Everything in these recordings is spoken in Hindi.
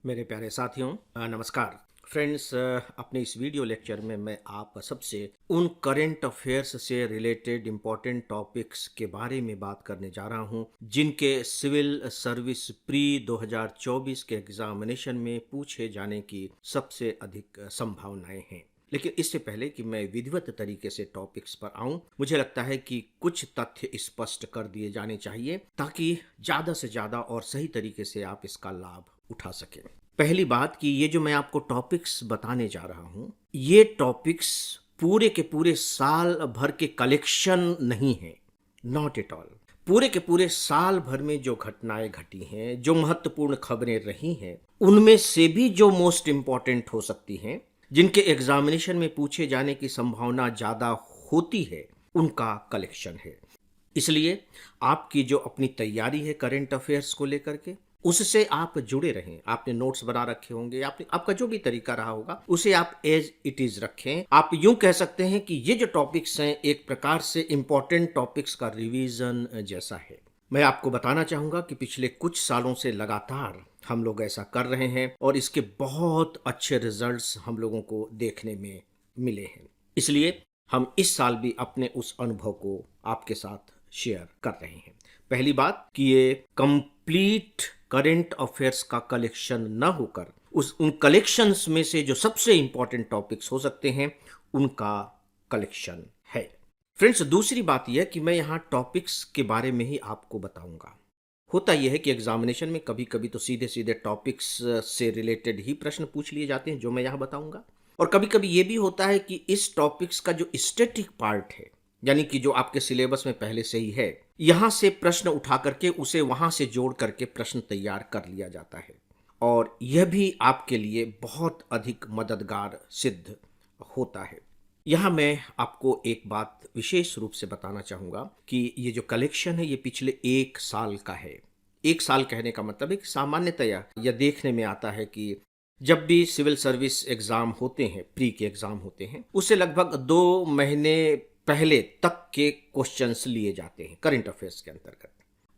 मेरे प्यारे साथियों, नमस्कार फ्रेंड्स। अपने इस वीडियो लेक्चर में मैं आप सबसे उन करंट अफेयर्स से रिलेटेड इम्पोर्टेंट टॉपिक्स के बारे में बात करने जा रहा हूं जिनके सिविल सर्विस प्री 2024 के एग्जामिनेशन में पूछे जाने की सबसे अधिक संभावनाएं हैं। लेकिन इससे पहले कि मैं विधिवत तरीके से टॉपिक्स पर आऊं, मुझे लगता है कि कुछ तथ्य स्पष्ट कर दिए जाने चाहिए ताकि ज़्यादा से ज़्यादा और सही तरीके से आप इसका लाभ उठा सकें। पहली बात कि ये जो मैं आपको टॉपिक्स बताने जा रहा हूँ, ये टॉपिक्स पूरे के पूरे साल भर के कलेक्शन नहीं है, नॉट एट ऑल। पूरे के पूरे साल भर में जो घटनाएं घटी हैं, जो महत्वपूर्ण खबरें रही हैं, उनमें से भी जो मोस्ट इम्पॉर्टेंट हो सकती हैं, जिनके एग्जामिनेशन में पूछे जाने की संभावना ज़्यादा होती है, उनका कलेक्शन है। इसलिए आपकी जो अपनी तैयारी है करंट अफेयर्स को लेकर के, उससे आप जुड़े रहें। आपने नोट्स बना रखे होंगे, आपने आपका जो भी तरीका रहा होगा उसे आप एज इट इज रखें। आप यूं कह सकते हैं कि ये जो टॉपिक्स हैं एक प्रकार से इंपॉर्टेंट टॉपिक्स का रिवीजन जैसा है। मैं आपको बताना चाहूंगा कि पिछले कुछ सालों से लगातार हम लोग ऐसा कर रहे हैं और इसके बहुत अच्छे रिजल्ट्स हम लोगों को देखने में मिले हैं। इसलिए हम इस साल भी अपने उस अनुभव को आपके साथ शेयर कर रहे हैं। पहली बात कि ये कंप्लीट करंट अफेयर्स का कलेक्शन न होकर उस उन कलेक्शंस में से जो सबसे इंपॉर्टेंट टॉपिक्स हो सकते हैं उनका कलेक्शन है। फ्रेंड्स, दूसरी बात यह कि मैं यहाँ टॉपिक्स के बारे में ही आपको बताऊंगा। होता यह है कि एग्जामिनेशन में कभी कभी तो सीधे सीधे टॉपिक्स से रिलेटेड ही प्रश्न पूछ लिए जाते हैं जो मैं यहाँ बताऊंगा, और कभी कभी ये भी होता है कि इस टॉपिक्स का जो स्टैटिक पार्ट है, यानी कि जो आपके सिलेबस में पहले से ही है, यहाँ से प्रश्न उठा करके उसे वहाँ से जोड़ करके प्रश्न तैयार कर लिया जाता है, और यह भी आपके लिए बहुत अधिक मददगार सिद्ध होता है। यहाँ मैं आपको एक बात विशेष रूप से बताना चाहूँगा कि ये जो कलेक्शन है ये पिछले एक साल का है। एक साल कहने का मतलब है कि सामान्यतया यह देखने में आता है कि जब भी सिविल सर्विस एग्ज़ाम होते हैं, प्री के एग्ज़ाम होते हैं, उससे लगभग 2 महीने पहले तक के क्वेश्चंस लिए जाते हैं करंट अफेयर्स के अंतर्गत।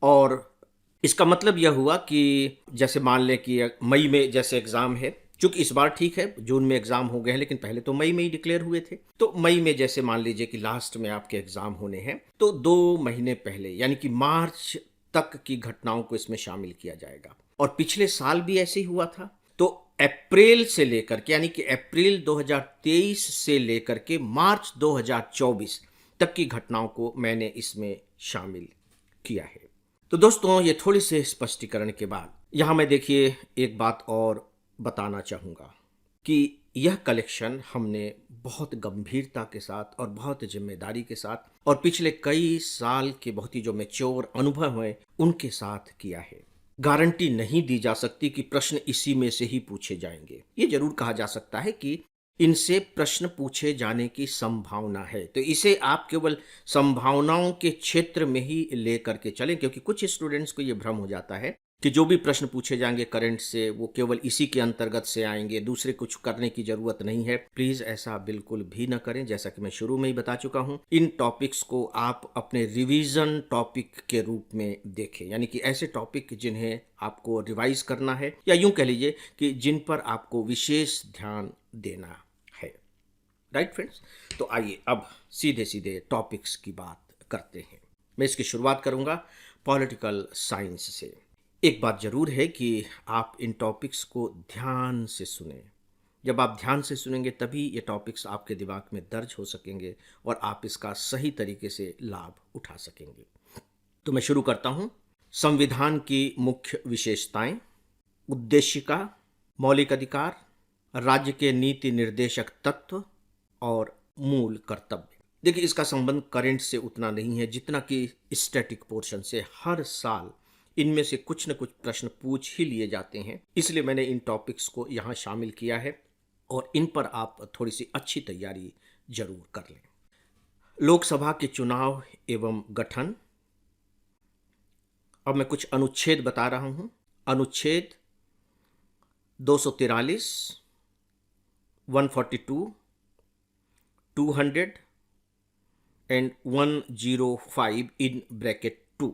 और इसका मतलब यह हुआ कि जैसे मान लें कि मई में जैसे एग्ज़ाम है, चूंकि इस बार ठीक है जून में एग्ज़ाम हो गए हैं, लेकिन पहले तो मई में ही डिक्लेयर हुए थे। तो मई में जैसे मान लीजिए कि लास्ट में आपके एग्ज़ाम होने हैं, तो 2 महीने पहले यानी कि मार्च तक की घटनाओं को इसमें शामिल किया जाएगा। और पिछले साल भी ऐसे ही हुआ था। तो अप्रैल से लेकर के, यानी कि अप्रैल 2023 से लेकर के मार्च 2024 तक की घटनाओं को मैंने इसमें शामिल किया है। तो दोस्तों, ये थोड़ी से स्पष्टीकरण के बाद यहाँ मैं देखिए एक बात और बताना चाहूँगा कि यह कलेक्शन हमने बहुत गंभीरता के साथ और बहुत जिम्मेदारी के साथ और पिछले कई साल के बहुत ही जो मैच्योर अनुभव हैं उनके साथ किया है। गारंटी नहीं दी जा सकती कि प्रश्न इसी में से ही पूछे जाएंगे। ये जरूर कहा जा सकता है कि इनसे प्रश्न पूछे जाने की संभावना है, तो इसे आप केवल संभावनाओं के क्षेत्र में ही लेकर के चलें, क्योंकि कुछ स्टूडेंट्स को ये भ्रम हो जाता है कि जो भी प्रश्न पूछे जाएंगे करंट से वो केवल इसी के अंतर्गत से आएंगे, दूसरे कुछ करने की जरूरत नहीं है। प्लीज ऐसा बिल्कुल भी न करें। जैसा कि मैं शुरू में ही बता चुका हूं, इन टॉपिक्स को आप अपने रिवीजन टॉपिक के रूप में देखें, यानी कि ऐसे टॉपिक जिन्हें आपको रिवाइज करना है, या यूं कह लीजिए कि जिन पर आपको विशेष ध्यान देना है। राइट फ्रेंड्स, तो आइए अब सीधे सीधे टॉपिक्स की बात करते हैं। मैं इसकी शुरुआत करूंगा पॉलिटिकल साइंस से। एक बात जरूर है कि आप इन टॉपिक्स को ध्यान से सुने। जब आप ध्यान से सुनेंगे तभी ये टॉपिक्स आपके दिमाग में दर्ज हो सकेंगे और आप इसका सही तरीके से लाभ उठा सकेंगे। तो मैं शुरू करता हूं। संविधान की मुख्य विशेषताएं, उद्देशिका, मौलिक अधिकार, राज्य के नीति निर्देशक तत्व और मूल कर्तव्य। देखिए, इसका संबंध करंट से उतना नहीं है जितना कि स्टैटिक पोर्शन से। हर साल इनमें से कुछ न कुछ प्रश्न पूछ ही लिए जाते हैं, इसलिए मैंने इन टॉपिक्स को यहाँ शामिल किया है और इन पर आप थोड़ी सी अच्छी तैयारी जरूर कर लें। लोकसभा के चुनाव एवं गठन। अब मैं कुछ अनुच्छेद बता रहा हूँ। अनुच्छेद 243, 142, 200 एंड 105 इन ब्रैकेट 2।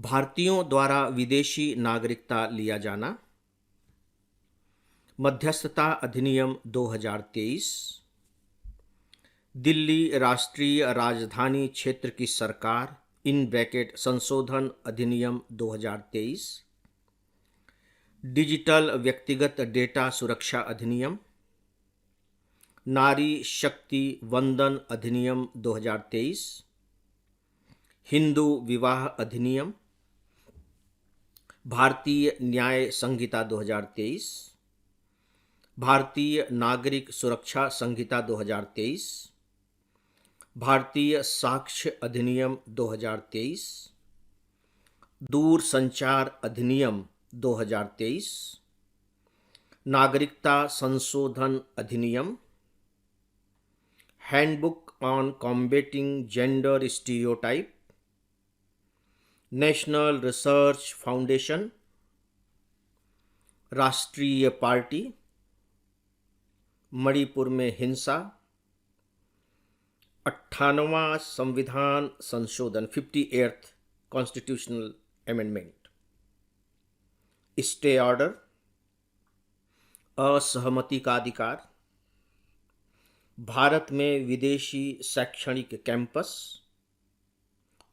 भारतीयों द्वारा विदेशी नागरिकता लिया जाना, मध्यस्थता अधिनियम 2023, दिल्ली राष्ट्रीय राजधानी क्षेत्र की सरकार इन ब्रैकेट संशोधन अधिनियम 2023, डिजिटल व्यक्तिगत डेटा सुरक्षा अधिनियम, नारी शक्ति वंदन अधिनियम 2023, हिंदू विवाह अधिनियम, भारतीय न्याय संहिता 2023, भारतीय नागरिक सुरक्षा संहिता 2023, भारतीय साक्ष्य अधिनियम 2023, दूरसंचार अधिनियम 2023, नागरिकता संशोधन अधिनियम, handbook on combating gender stereotype, national research foundation, राष्ट्रीय पार्टी, मणिपुर में हिंसा, 98वां संविधान संशोधन 58th constitutional amendment, stay order, असहमति का अधिकार, भारत में विदेशी शैक्षणिक कैंपस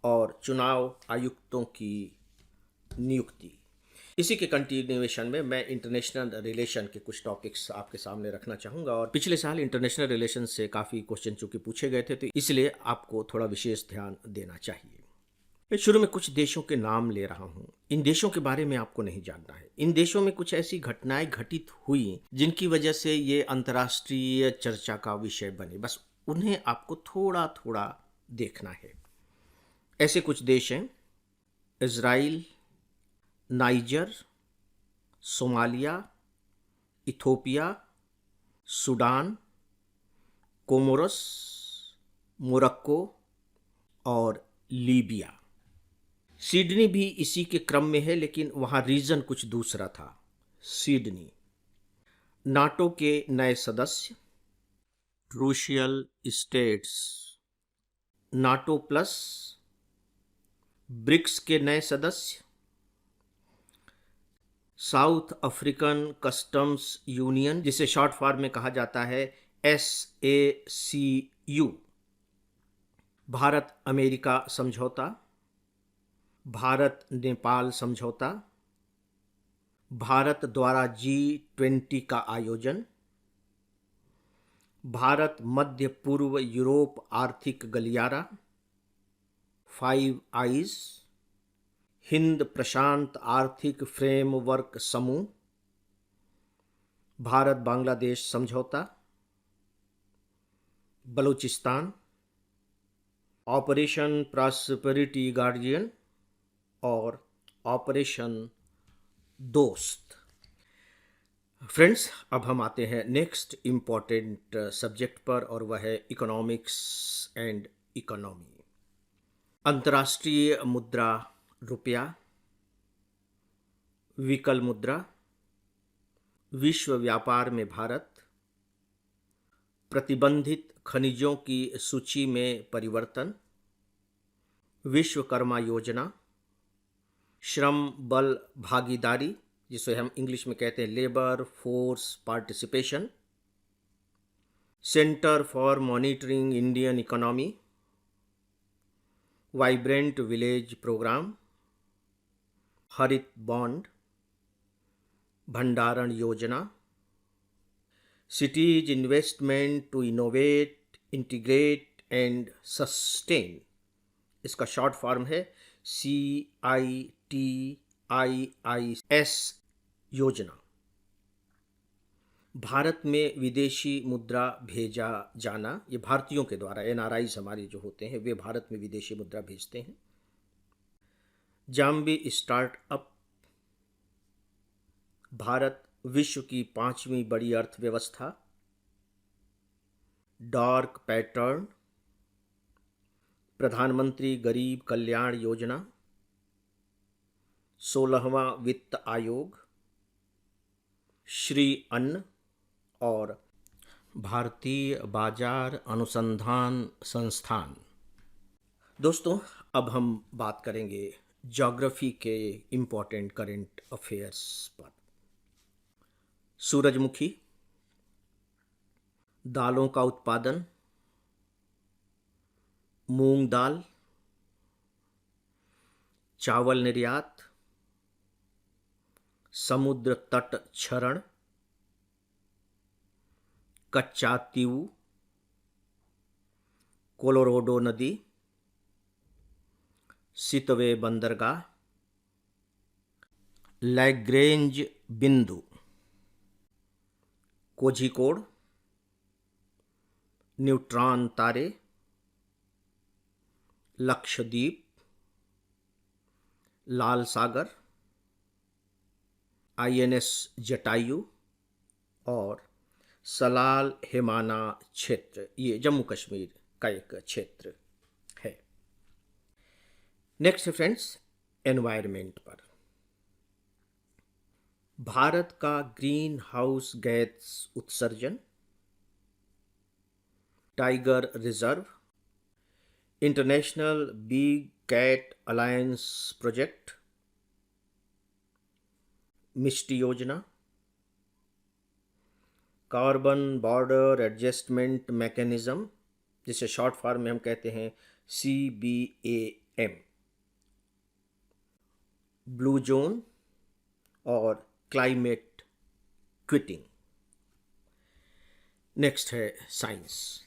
और चुनाव आयुक्तों की नियुक्ति। इसी के कंटिन्यूएशन में मैं इंटरनेशनल रिलेशन के कुछ टॉपिक्स आपके सामने रखना चाहूँगा। और पिछले साल इंटरनेशनल रिलेशन से काफ़ी क्वेश्चन चूँकि पूछे गए थे, तो इसलिए आपको थोड़ा विशेष ध्यान देना चाहिए। मैं शुरू में कुछ देशों के नाम ले रहा हूँ। इन देशों के बारे में आपको नहीं जानना है। इन देशों में कुछ ऐसी घटनाएं घटित हुई जिनकी वजह से ये अंतर्राष्ट्रीय चर्चा का विषय बने, बस उन्हें आपको थोड़ा थोड़ा देखना है। ऐसे कुछ देश हैं: Israel, niger, Somalia, Ethiopia, Sudan, Comoros, Morocco और लीबिया। सिडनी भी इसी के क्रम में है, लेकिन वहाँ रीजन कुछ दूसरा था। सिडनी। नाटो के नए सदस्य, रूशियल स्टेट्स, नाटो प्लस, ब्रिक्स के नए सदस्य, साउथ अफ्रीकन कस्टम्स यूनियन, जिसे शॉर्ट फॉर्म में कहा जाता है SACU, भारत अमेरिका समझौता, भारत नेपाल समझौता, भारत द्वारा G20 का आयोजन, भारत मध्य पूर्व यूरोप आर्थिक गलियारा, 5 आइज, हिंद प्रशांत आर्थिक फ्रेमवर्क समूह, भारत बांग्लादेश समझौता, बलूचिस्तान, ऑपरेशन प्रॉस्पेरिटी गार्डियन और ऑपरेशन दोस्त। फ्रेंड्स, अब हम आते हैं नेक्स्ट इम्पॉर्टेंट सब्जेक्ट पर, और वह है इकोनॉमिक्स एंड इकोनॉमी। अंतर्राष्ट्रीय मुद्रा रुपया, विकल मुद्रा, विश्व व्यापार में भारत, प्रतिबंधित खनिजों की सूची में परिवर्तन, विश्वकर्मा योजना, श्रम बल भागीदारी, जिसे हम इंग्लिश में कहते हैं labour force participation, centre for monitoring Indian economy, vibrant village programme, हरित बॉन्ड, भंडारण योजना, cities investment to innovate, integrate and sustain, इसका शॉर्ट फॉर्म है CITIIS योजना। भारत में विदेशी मुद्रा भेजा जाना, ये भारतीयों के द्वारा, NRIs हमारे जो होते हैं वे भारत में विदेशी मुद्रा भेजते हैं। जाम्बी स्टार्टअप, भारत विश्व की 5वीं बड़ी अर्थव्यवस्था, डार्क पैटर्न, प्रधानमंत्री गरीब कल्याण योजना, 16वां वित्त आयोग, श्री अन्न और भारतीय बाजार अनुसंधान संस्थान। दोस्तों, अब हम बात करेंगे ज्योग्राफी के इम्पोर्टेंट करंट अफेयर्स पर। सूरजमुखी, दालों का उत्पादन, मूंग दाल, चावल निर्यात, समुद्र तट क्षरण, कच्चा तीऊ, कोलोराडो नदी, सितवे बंदरगाह, लैग्रेंज बिंदु, कोझिकोड, न्यूट्रॉन तारे, लक्षद्वीप, लाल सागर, आईएनएस जटायु और सलाल हिमाना क्षेत्र, ये जम्मू कश्मीर का एक क्षेत्र है। नेक्स्ट फ्रेंड्स, एनवायरनमेंट पर। भारत का ग्रीन हाउस गैस उत्सर्जन, tiger reserve, international big cat alliance project, Mishti योजना, कार्बन बॉर्डर एडजस्टमेंट मैकेनिज्म, जिसे शॉर्ट फॉर्म में हम कहते हैं CBAM, ब्लू जोन और क्लाइमेट क्विटिंग। नेक्स्ट है science.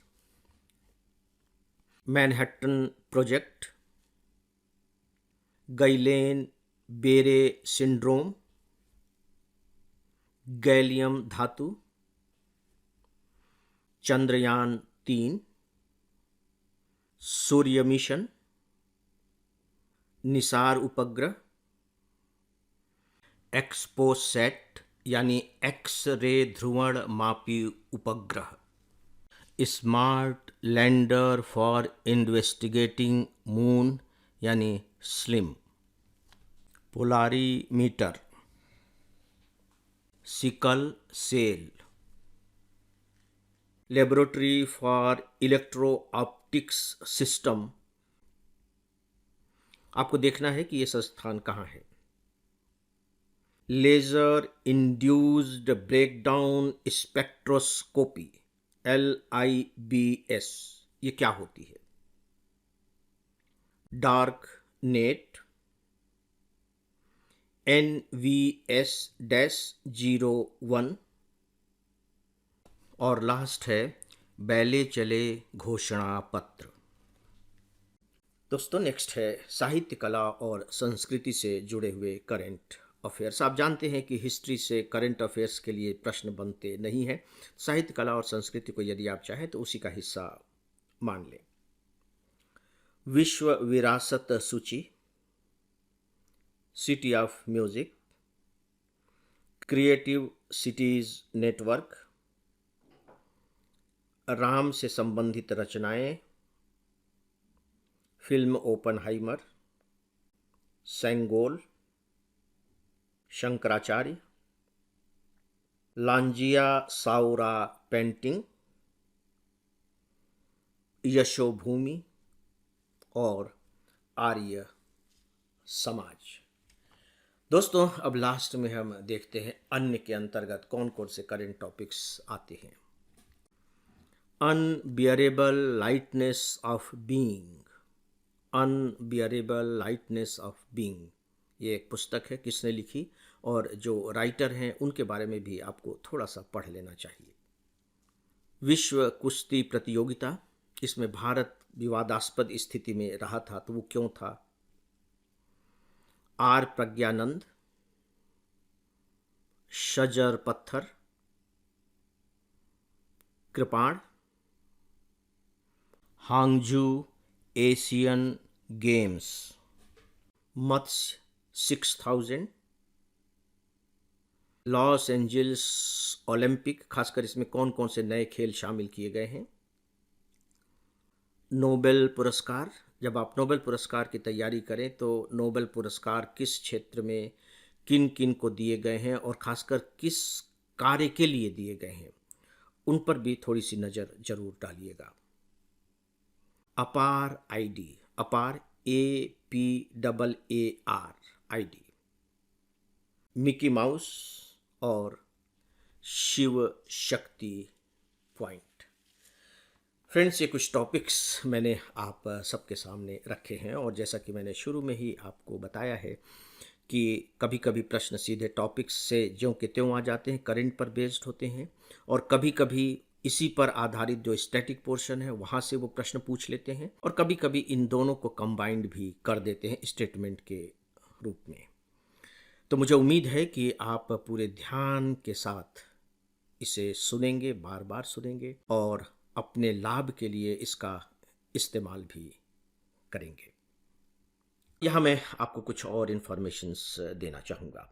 Manhattan project, Guillain Barre syndrome, gallium धातु, चंद्रयान 3, सूर्य मिशन, निसार उपग्रह, एक्सपोसैट यानी एक्स रे ध्रुवण मापी उपग्रह, smart lander for investigating moon यानी slim, polarimeter, sickle cell, laboratory for electro optics system. आपको देखना है कि यह संस्थान कहाँ है। Laser induced breakdown spectroscopy, LIBS, ये क्या होती है? डार्क नेट, NVS-01 और लास्ट है बैले चले घोषणा पत्र। दोस्तों, नेक्स्ट है साहित्य, कला और संस्कृति से जुड़े हुए करंट अफेयर्स। आप जानते हैं कि हिस्ट्री से करंट अफेयर्स के लिए प्रश्न बनते नहीं हैं। साहित्य, कला और संस्कृति को यदि आप चाहें तो उसी का हिस्सा मान लें। विश्व विरासत सूची, city of music, creative cities network, Ram से संबंधित रचनाएं, film Oppenheimer, Sengol, Shankaracharya, Lanjia Saura painting, Yashobhoomi और आर्य समाज। दोस्तों, अब लास्ट में हम देखते हैं अन्य के अंतर्गत कौन कौन से करंट टॉपिक्स आते हैं। Unbearable lightness of being, unbearable lightness of being, ये एक पुस्तक है। किसने लिखी और जो राइटर हैं उनके बारे में भी आपको थोड़ा सा पढ़ लेना चाहिए। विश्व कुश्ती प्रतियोगिता, इसमें भारत विवादास्पद स्थिति में रहा था, तो वो क्यों था? आर प्रज्ञानंद, शजर पत्थर, कृपाण, हांगजू एशियन गेम्स, मत्स्य 6000, लॉस एंजल्स ओलंपिक, खासकर इसमें कौन कौन से नए खेल शामिल किए गए हैं। नोबेल पुरस्कार, जब आप नोबेल पुरस्कार की तैयारी करें तो नोबेल पुरस्कार किस क्षेत्र में किन किन को दिए गए हैं और खासकर किस कार्य के लिए दिए गए हैं, उन पर भी थोड़ी सी नज़र जरूर डालिएगा। अपार ID, अपार MICPAARID, मिकी माउस और शिव शक्ति पॉइंट। फ्रेंड्स, ये कुछ टॉपिक्स मैंने आप सबके सामने रखे हैं और जैसा कि मैंने शुरू में ही आपको बताया है कि कभी कभी प्रश्न सीधे टॉपिक्स से ज्यों के त्यों आ जाते हैं, करंट पर बेस्ड होते हैं, और कभी कभी इसी पर आधारित जो स्टैटिक पोर्शन है वहाँ से वो प्रश्न पूछ लेते हैं, और कभी कभी इन दोनों को कंबाइंड भी कर देते हैं स्टेटमेंट के रूप में। तो मुझे उम्मीद है कि आप पूरे ध्यान के साथ इसे सुनेंगे, बार बार सुनेंगे और अपने लाभ के लिए इसका इस्तेमाल भी करेंगे। यहाँ मैं आपको कुछ और इन्फॉर्मेशंस देना चाहूँगा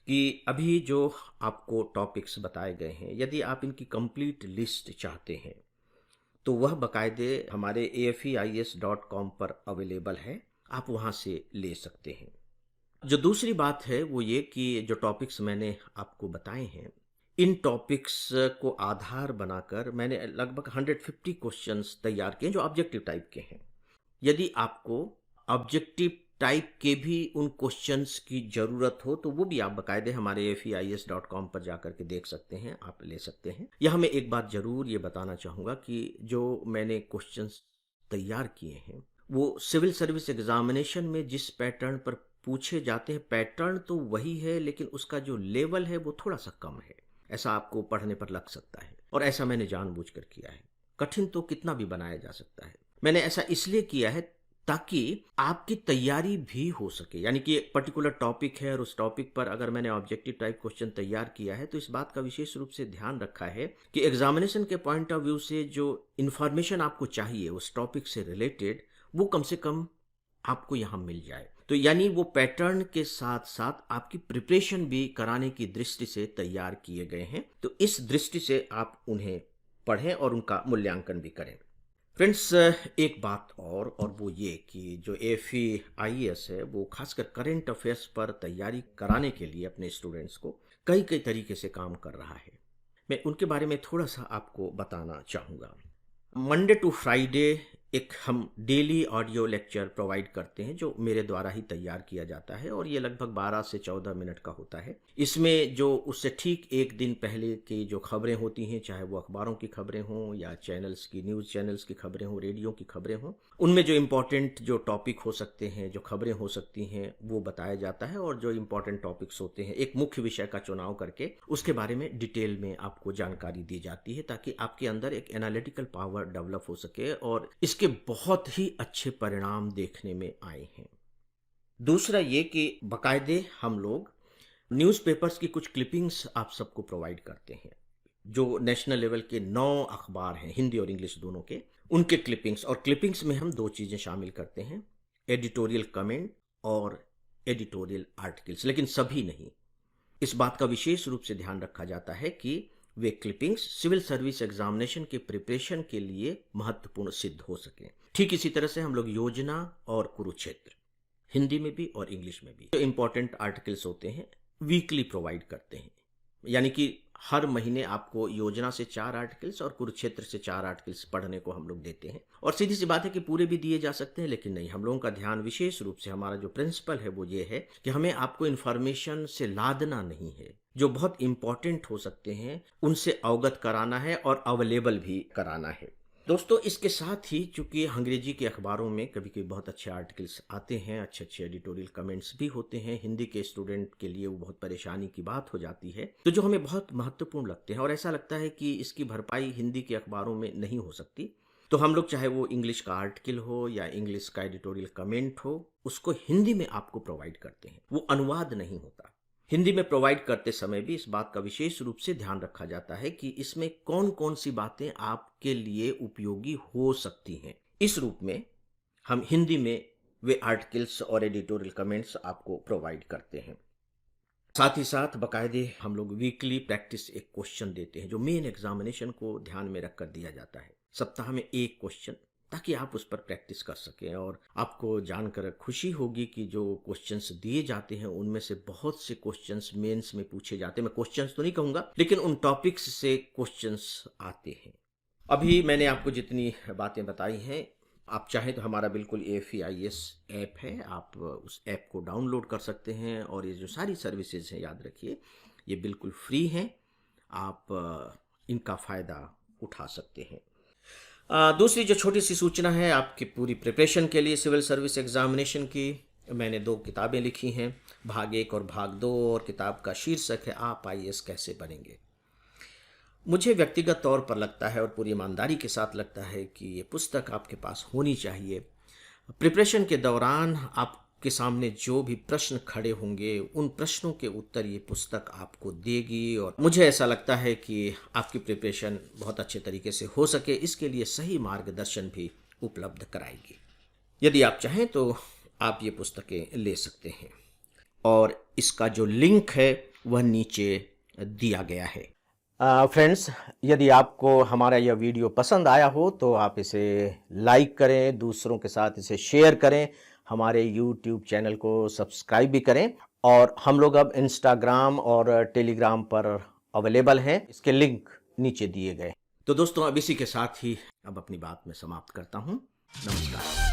कि अभी जो आपको टॉपिक्स बताए गए हैं, यदि आप इनकी कंप्लीट लिस्ट चाहते हैं तो वह बाकायदे हमारे AFEIS.com पर अवेलेबल है, आप वहाँ से ले सकते हैं। जो दूसरी बात है वो ये कि जो टॉपिक्स मैंने आपको बताए हैं, इन टॉपिक्स को आधार बनाकर मैंने लगभग 150 क्वेश्चंस तैयार किए जो ऑब्जेक्टिव टाइप के हैं। यदि आपको ऑब्जेक्टिव टाइप के भी उन क्वेश्चंस की ज़रूरत हो तो वो भी आप बाकायदे हमारे AFEIS.com पर जाकर के देख सकते हैं, आप ले सकते हैं। यहाँ मैं एक बात ज़रूर ये बताना चाहूँगा कि जो मैंने क्वेश्चंस तैयार किए हैं वो सिविल सर्विस एग्जामिनेशन में जिस पैटर्न पर पूछे जाते हैं, पैटर्न तो वही है लेकिन उसका जो लेवल है वो थोड़ा सा कम है, ऐसा आपको पढ़ने पर लग सकता है, और ऐसा मैंने जानबूझकर किया है। कठिन तो कितना भी बनाया जा सकता है, मैंने ऐसा इसलिए किया है ताकि आपकी तैयारी भी हो सके। यानी कि एक पर्टिकुलर टॉपिक है और उस टॉपिक पर अगर मैंने ऑब्जेक्टिव टाइप क्वेश्चन तैयार किया है तो इस बात का विशेष रूप से ध्यान रखा है कि एग्जामिनेशन के पॉइंट ऑफ व्यू से जो इन्फॉर्मेशन आपको चाहिए उस टॉपिक से रिलेटेड वो कम से कम आपको यहाँ मिल जाए। तो यानी वो पैटर्न के साथ साथ आपकी प्रिपरेशन भी कराने की दृष्टि से तैयार किए गए हैं, तो इस दृष्टि से आप उन्हें पढ़ें और उनका मूल्यांकन भी करें। फ्रेंड्स, एक बात और वो ये कि जो AFEIS है वो खासकर करंट अफेयर्स पर तैयारी कराने के लिए अपने स्टूडेंट्स को कई कई तरीके से काम कर रहा है। मैं उनके बारे में थोड़ा सा आपको बताना चाहूँगा। मंडे टू फ्राइडे एक हम डेली ऑडियो लेक्चर प्रोवाइड करते हैं जो मेरे द्वारा ही तैयार किया जाता है, और ये लगभग 12 से 14 मिनट का होता है। इसमें जो उससे ठीक एक दिन पहले की जो खबरें होती हैं, चाहे वो अखबारों की खबरें हों या चैनल्स की, न्यूज़ चैनल्स की खबरें हों, रेडियो की खबरें हों, उनमें जो इम्पोर्टेंट जो टॉपिक हो सकते हैं, जो खबरें हो सकती हैं, वो बताया जाता है, और जो इम्पोर्टेंट टॉपिक्स होते हैं एक मुख्य विषय का चुनाव करके उसके बारे में डिटेल में आपको जानकारी दी जाती है ताकि आपके अंदर एक एनालिटिकल पावर डेवलप हो सके और इसके बहुत ही अच्छे परिणाम देखने में आए हैं। दूसरा ये कि बाकायदे हम लोग न्यूज़पेपर्स की कुछ क्लिपिंग्स आप सबको प्रोवाइड करते हैं। जो नेशनल लेवल के 9 अखबार हैं, हिंदी और इंग्लिश दोनों के, उनके क्लिपिंग्स, और क्लिपिंग्स में हम 2 चीज़ें शामिल करते हैं, एडिटोरियल कमेंट और एडिटोरियल आर्टिकल्स, लेकिन सभी नहीं। इस बात का विशेष रूप से ध्यान रखा जाता है कि वे क्लिपिंग्स सिविल सर्विस एग्जामिनेशन के प्रिपरेशन के लिए महत्वपूर्ण सिद्ध हो सके। ठीक इसी तरह से हम लोग योजना और कुरुक्षेत्र हिंदी में भी और इंग्लिश में भी जो इम्पोर्टेंट आर्टिकल्स होते हैं वीकली प्रोवाइड करते हैं। यानी कि हर महीने आपको योजना से 4 आर्टिकल्स और कुरुक्षेत्र से 4 आर्टिकल्स पढ़ने को हम लोग देते हैं। और सीधी सी बात है कि पूरे भी दिए जा सकते हैं, लेकिन नहीं, हम लोगों का ध्यान विशेष रूप से, हमारा जो प्रिंसिपल है वो ये है कि हमें आपको इन्फॉर्मेशन से लादना नहीं है, जो बहुत इंपॉर्टेंट हो सकते हैं उनसे अवगत कराना है और अवेलेबल भी कराना है। दोस्तों, इसके साथ ही चूंकि अंग्रेजी के अखबारों में कभी कभी बहुत अच्छे आर्टिकल्स आते हैं, अच्छे अच्छे एडिटोरियल कमेंट्स भी होते हैं, हिंदी के स्टूडेंट के लिए वो बहुत परेशानी की बात हो जाती है, तो जो हमें बहुत महत्वपूर्ण लगते हैं और ऐसा लगता है कि इसकी भरपाई हिंदी के अखबारों में नहीं हो सकती, तो हम लोग चाहे वो इंग्लिश का आर्टिकल हो या इंग्लिश का एडिटोरियल कमेंट हो, उसको हिंदी में आपको प्रोवाइड करते हैं। वो अनुवाद नहीं होता। हिंदी में प्रोवाइड करते समय भी इस बात का विशेष रूप से ध्यान रखा जाता है कि इसमें कौन कौन सी बातें आपके लिए उपयोगी हो सकती हैं। इस रूप में हम हिंदी में वे आर्टिकल्स और एडिटोरियल कमेंट्स आपको प्रोवाइड करते हैं। साथ ही साथ बाकायदे हम लोग वीकली प्रैक्टिस एक क्वेश्चन देते हैं जो मेन एग्जामिनेशन को ध्यान में रखकर दिया जाता है। सप्ताह में एक क्वेश्चन, ताकि आप उस पर प्रैक्टिस कर सकें। और आपको जानकर खुशी होगी कि जो क्वेश्चंस दिए जाते हैं उनमें से बहुत से क्वेश्चंस मेंस में पूछे जाते हैं। मैं क्वेश्चंस तो नहीं कहूँगा, लेकिन उन टॉपिक्स से क्वेश्चंस आते हैं। अभी मैंने आपको जितनी बातें बताई हैं आप चाहें तो हमारा बिल्कुल AFEIS ऐप है, आप उस ऐप को डाउनलोड कर सकते हैं। और ये जो सारी सर्विसेज हैं, याद रखिए ये बिल्कुल फ्री हैं, आप इनका फ़ायदा उठा सकते हैं। दूसरी जो छोटी सी सूचना है आपकी पूरी प्रिपरेशन के लिए सिविल सर्विस एग्जामिनेशन की, मैंने 2 किताबें लिखी हैं, भाग 1 और भाग 2, और किताब का शीर्षक है आप IAS कैसे बनेंगे। मुझे व्यक्तिगत तौर पर लगता है और पूरी ईमानदारी के साथ लगता है कि ये पुस्तक आपके पास होनी चाहिए। प्रिपरेशन के दौरान आपके सामने जो भी प्रश्न खड़े होंगे, उन प्रश्नों के उत्तर ये पुस्तक आपको देगी, और मुझे ऐसा लगता है कि आपकी प्रिपरेशन बहुत अच्छे तरीके से हो सके, इसके लिए सही मार्गदर्शन भी उपलब्ध कराएगी। यदि आप चाहें तो आप ये पुस्तकें ले सकते हैं, और इसका जो लिंक है वह नीचे दिया गया है। फ्रेंड्स, यदि आपको हमारा यह वीडियो पसंद आया हो तो आप इसे लाइक करें, दूसरों के साथ इसे शेयर करें, हमारे YouTube चैनल को सब्सक्राइब भी करें। और हम लोग अब इंस्टाग्राम और टेलीग्राम पर अवेलेबल हैं, इसके लिंक नीचे दिए गए। तो दोस्तों, अब इसी के साथ ही अब अपनी बात में समाप्त करता हूँ। नमस्कार।